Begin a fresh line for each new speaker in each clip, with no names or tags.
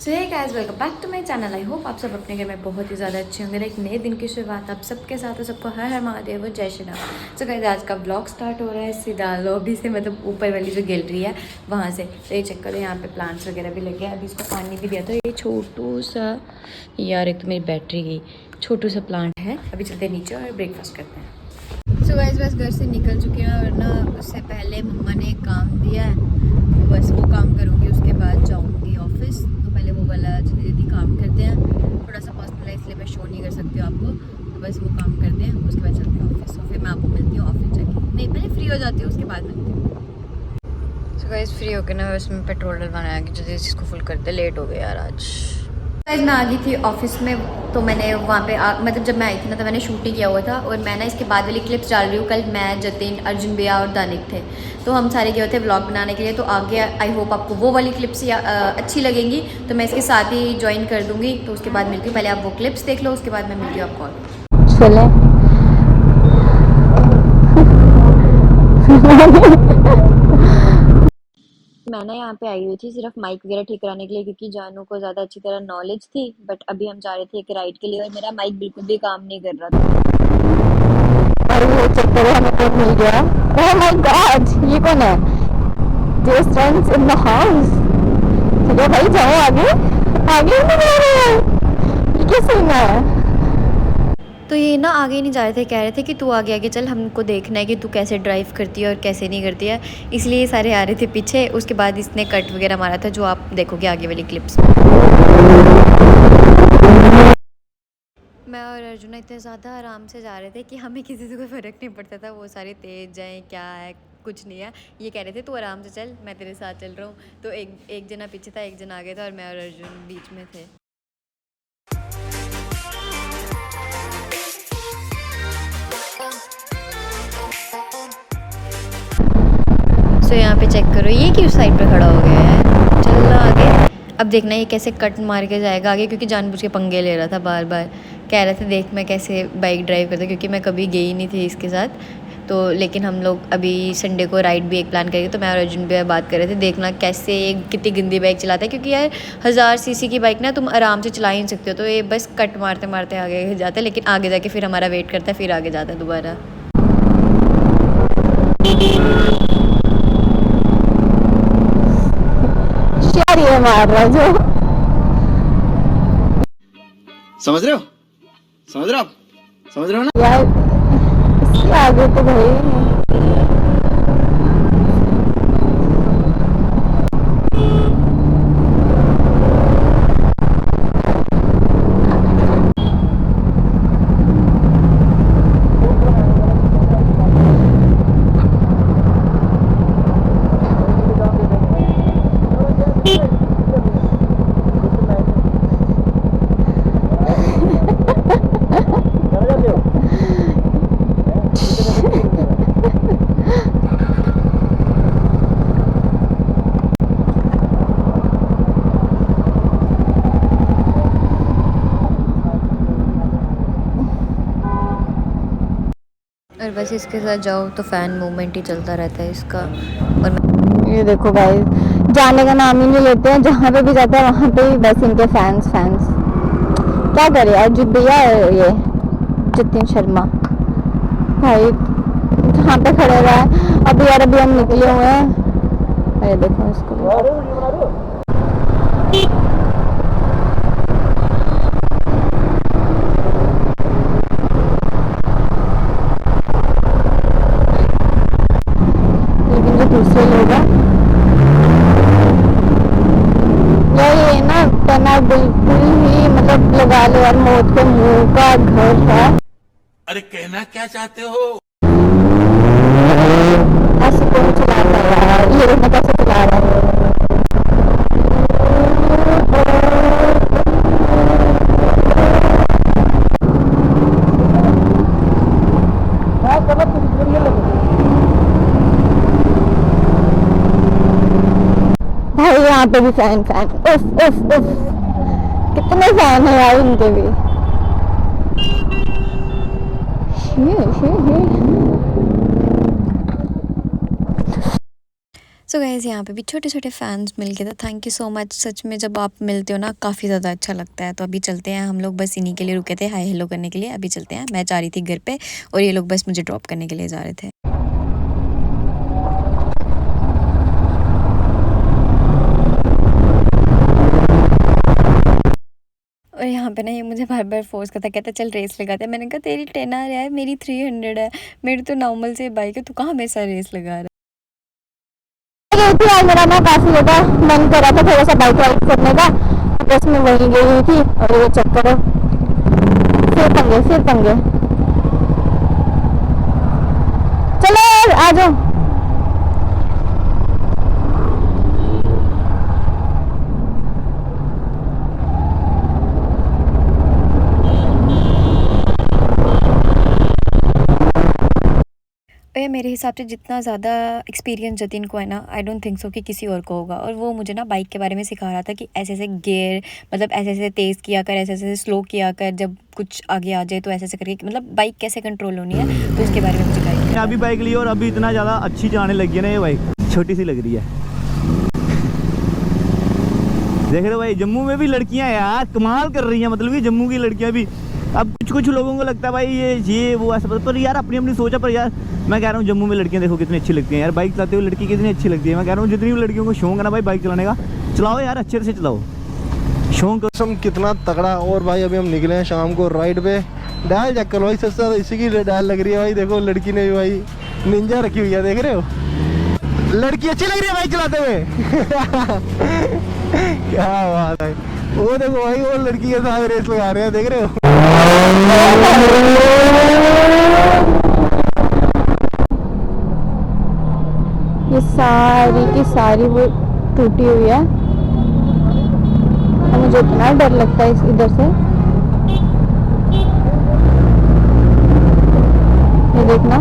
So hey guys, welcome back to my channel. I hope आप सब अपने घर में बहुत ही ज़्यादा अच्छे होंगे। एक नए दिन की शुरुआत आप सबके साथ हो। सबको हर हर महादेव, जय श्री राम। सो गाइस, आज का ब्लॉग स्टार्ट हो रहा है सीधा लॉबी से, मतलब ऊपर वाली जो गैलरी है वहाँ से। तो ये चेक करो, यहाँ पे प्लांट्स वगैरह भी लगे हैं। अभी इसको पानी भी दिया था। ये छोटू सा, यार एक तो मेरी बैटरी गई, छोटू सा प्लांट है। अभी चलते हैं नीचे और ब्रेकफास्ट करते हैं। सो गाइस, बस घर से निकल चुके हैं और ना उससे पहले मम्मा ने एक काम दिया है, तो बस वो काम करूँगी, उसके बाद जाऊँगी ऑफिस। तो पहले वो वाला जल्दी जल्दी काम करते हैं, थोड़ा सा पर्सनल है इसलिए मैं शो नहीं कर सकती हूँ आपको। तो बस वो काम करते हैं, उसके बाद चलते हैं ऑफिस। तो फिर मैं आपको मिलती हूँ ऑफिस जाके, नहीं पहले फ्री हो जाती हूँ उसके बाद मिलती हूँ। सो गाइस, फ्री होकर ना बस मैं पेट्रोल डलवाना है कि जल्दी इसको फुल करते, लेट हो गया यार आज। गाइस, मैं आ गई थी ऑफिस में, तो मैंने वहाँ पे मतलब जब मैं आई थी ना तो मैंने शूट ही किया हुआ था। और मैं ना इसके बाद वाली क्लिप्स डाल रही हूँ। कल मैं, जतिन, अर्जुन भैया और दानिक थे, तो हम सारे गए थे व्लॉग बनाने के लिए। तो आगे आई होप आपको वो वाली क्लिप्स अच्छी लगेंगी, तो मैं इसके साथ ही ज्वाइन कर दूँगी। तो उसके बाद मिलती हूँ, पहले आप वो क्लिप्स देख लो, उसके बाद मैं मिलती हूँ आपको। चले मैं ना यहाँ पे आई हुई थी सिर्फ माइक वगैरह ठीक कराने के लिए, क्योंकि जानू को ज़्यादा अच्छी तरह नॉलेज थी। बट अभी हम जा रहे थे एक राइड के लिए और मेरा माइक बिल्कुल भी काम नहीं कर रहा था। और वो चक्कर हमें कब मिल गया। ओह माय गॉड, ये कौन है? Dear friends in the house। चलो भाई जाओ आगे, आगे नहीं जा रहे हैं, ये क्या सीन है? तो ये ना आगे नहीं जा रहे थे, कह रहे थे कि तू आगे आगे चल, हमको देखना है कि तू कैसे ड्राइव करती है और कैसे नहीं करती है। इसलिए ये सारे आ रहे थे पीछे। उसके बाद इसने कट वगैरह मारा था, जो आप देखोगे आगे वाली क्लिप्स में। मैं और अर्जुना इतने ज़्यादा आराम से जा रहे थे कि हमें किसी से कोई फ़र्क नहीं पड़ता था, वो सारे तेज़ जाएँ क्या है, कुछ नहीं है। ये कह रहे थे तू आराम से चल, मैं तेरे साथ चल रहा हूँ। तो एक जना पीछे था, एक जना आगे था, और मैं और अर्जुन बीच में थे। सो यहाँ पे चेक करो, ये क्यों साइड पे खड़ा हो गया है? चल आगे। अब देखना ये कैसे कट मार के जाएगा आगे, क्योंकि जानबूझ के पंगे ले रहा था बार बार। कह रहा था देख मैं कैसे बाइक ड्राइव करता, क्योंकि मैं कभी गई नहीं थी इसके साथ। तो लेकिन हम लोग अभी संडे को राइड भी एक प्लान करेंगे, तो मैं और अर्जुन भी बात कर रहे थे, देखना कैसे कितनी गंदी बाइक चलाता है। क्योंकि यार 1000 सीसी की बाइक ना तुम आराम से चला ही नहीं सकते हो। तो ये बस कट मारते मारते आगे जाता है, लेकिन आगे जाके फिर हमारा वेट करता है, फिर आगे जाता है दोबारा। ये मार रहा जो,
समझ रहे हो, समझ रहे हो आप, समझ रहे हो ना
यार इसके आगे तो भाई। और बस इसके साथ जाओ तो फ़ैन मूवमेंट ही चलता रहता है इसका। और ये देखो गाइस, जाने का नाम ही नहीं लेते हैं, जहाँ पे भी जाते हैं वहाँ पे ही बस इनके फैंस फैंस। क्या करे अर्जुन भैया, ये जतिन शर्मा भाई जहाँ पे खड़े रहा है। अभी यार अभी हम निकले हुए हैं, अरे देखो इसको। लेकिन जो दूसरे लोग हैं यार, ये ना तना बिल्कुल ही मतलब लगा लो यार, मौत के मुंह का घर है।
अरे कहना क्या चाहते हो?
ऐसे कौन चलाता है यार, ये देखना कैसे चला रहा है। भाई यहाँ पे भी फैन फैन, उफ उफ उफ, कितने फैन है यार इनके भी। सो गाइस यहाँ पे भी छोटे छोटे फैंस मिल गए थे। Thank you so much. सच में जब आप मिलते हो ना काफ़ी ज़्यादा अच्छा लगता है। तो अभी चलते हैं हम लोग, बस इन्हीं के लिए रुके थे हाय हेलो करने के लिए। अभी चलते हैं, मैं जा रही थी घर पे और ये लोग बस मुझे ड्रॉप करने के लिए जा रहे थे। और यहाँ पे ना ये मुझे बार बार फोर्स करता, कहता चल रेस लगाते हैं। मैंने कहा तेरी 10 आ रहा है, मेरी 300 है, मेरी तो नॉर्मल से बाइक है, तू कहाँ मेरे साथ रेस लगा रहा
गई थी आज, मेरा ना काफी ज्यादा मन कर रहा था थोड़ा सा बाइक राइड करने का, बस मैं वहीं गई हुई थी और ये चक्कर है, फिर पंगे। चलो यार आ जाओ।
है। मेरे हिसाब से जितना ज़्यादा एक्सपीरियंस जतिन को है ना, आई डोंट थिंक सो कि किसी और को होगा। और वो मुझे ना बाइक के बारे में सिखा रहा था कि ऐसे ऐसे गियर, मतलब ऐसे ऐसे तेज़ किया कर, ऐसे ऐसे स्लो किया कर, जब कुछ आगे आ जाए तो ऐसे ऐसे करके, मतलब बाइक कैसे कंट्रोल होनी है, तो उसके बारे में मुझे गाइड किया।
अभी बाइक ली और अभी इतना ज़्यादा अच्छी चलाने लगी है ना ये बाइक, छोटी सी लग रही है। देख रहे हो भाई, जम्मू में भी लड़कियां यार कमाल कर रही हैं, मतलब ये जम्मू की लड़कियां भी। अब कुछ लोगों को लगता है भाई ये वो ऐसा, पर यार अपनी अपनी सोचा। पर यार मैं कह रहा हूँ जम्मू में लड़कियां देखो कितनी अच्छी लगती हैं यार, बाइक चलाते हुए लड़की कितनी अच्छी लगती है। मैं कह रहा हूँ जितनी भी लड़कियों को शौक है ना भाई बाइक चलाने का, चलाओ यार, अच्छे से चलाओ, शौक
मौसम कितना तगड़ा। और भाई अभी हम निकले हैं शाम को राइड पे। डायल चेक करो भाई, सस्ता इसी की डायल लग रही है भाई। देखो लड़की ने भी भाई निंजा रखी हुई है, देख रहे हो, लड़की अच्छी लग रही है बाइक चलाते हुए। क्या बात है, वो देखो भाई वो लड़की के साथ रेस लगा रहे हैं, देख रहे हो।
ये सारी की सारी वो टूटी हुई है, मुझे इतना डर लगता है इस इधर से। ये देखना,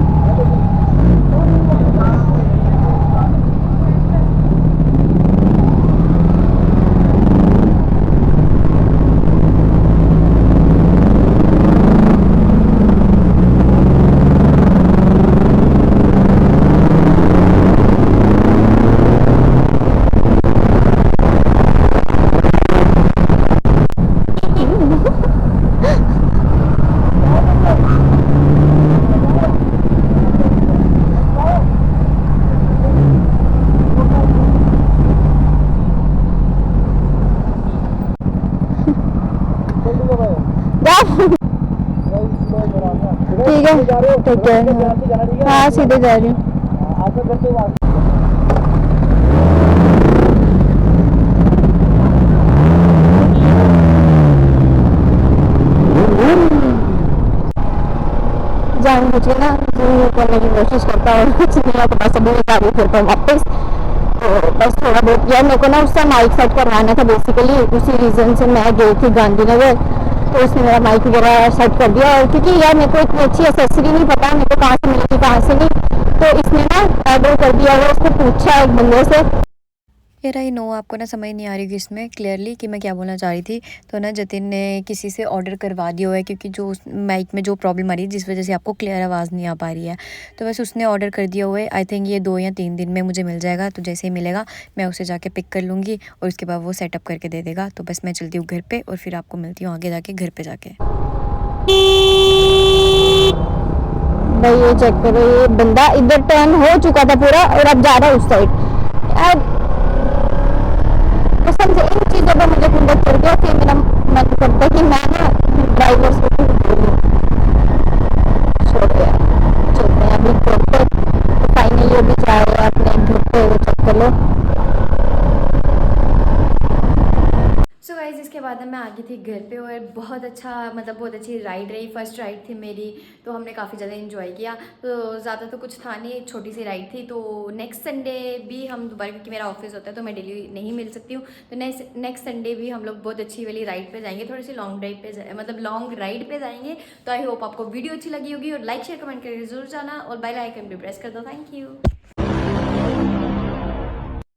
ठीक है ठीक है, हाँ सीधे जा रही हूँ। जानबूझ के ना करने की कोशिश करता हूँ, कुछ नहीं तो बस अभी निकाली फिर वापस। तो बस थोड़ा बहुत यार मेरे को ना उससे माइक सेट करवाना था बेसिकली, उसी रीज़न से मैं गई थी गांधीनगर, तो उसने मेरा माइक वगैरह सेट कर दिया। और क्योंकि यार मेरे को इतनी अच्छी एसेसरी नहीं पता मेरे को कहाँ से मिलेगी कहाँ से नहीं, तो इसने ना ऑर्डर कर दिया है। उसको पूछा एक बंदे से।
यार आई नो आपको ना समझ नहीं आ रही कि इसमें क्लियरली कि मैं क्या बोलना चाह रही थी। तो ना जतिन ने किसी से ऑर्डर करवा दिया हुआ है, क्योंकि जो उस माइक में जो प्रॉब्लम आ रही है जिस वजह से आपको क्लियर आवाज़ नहीं आ पा रही है, तो बस उसने ऑर्डर कर दिया हुआ है। आई थिंक ये 2 या 3 दिन में मुझे मिल जाएगा। तो जैसे ही मिलेगा मैं उसे जाके पिक कर लूँगी और उसके बाद वो सेटअप करके दे देगा। तो बस मैं चलती हूँ घर पर और फिर आपको मिलती हूँ आगे जाके घर पर जाके।
भाई ये चेक करो, ये बंदा इधर टर्न हो चुका था पूरा और अब जा रहा है उस साइड। यार कसम से इन चीज़ों पर मुझे खुंदक चढ़ गया, फिर मेरा मन करता है कि मैं ना ड्राइवर से छोड़ गया। चलते हैं अभी घर पे, फाइनली अभी जा रहे हैं अपने घर पे, वो चेक कर लो।
सो गाइज इसके बाद मैं आ गई थी घर पे और बहुत अच्छा, मतलब बहुत अच्छी राइड रही। फर्स्ट राइड थी मेरी, तो हमने काफ़ी ज़्यादा इन्जॉय किया। तो ज़्यादा तो कुछ था नहीं, छोटी सी राइड थी। तो नेक्स्ट संडे भी हम दोबारा, क्योंकि मेरा ऑफिस होता है तो मैं डेली नहीं मिल सकती हूँ, तो नेक्स्ट संडे भी हम लोग बहुत अच्छी वाली राइड पे जाएंगे, थोड़ी सी लॉन्ग ड्राइव पे, मतलब लॉन्ग राइड पे जाएंगे। तो आई होप आपको वीडियो अच्छी लगी होगी और लाइक शेयर कमेंट करके जरूर जाना और बेल आइकन भी प्रेस कर दो। Thank you.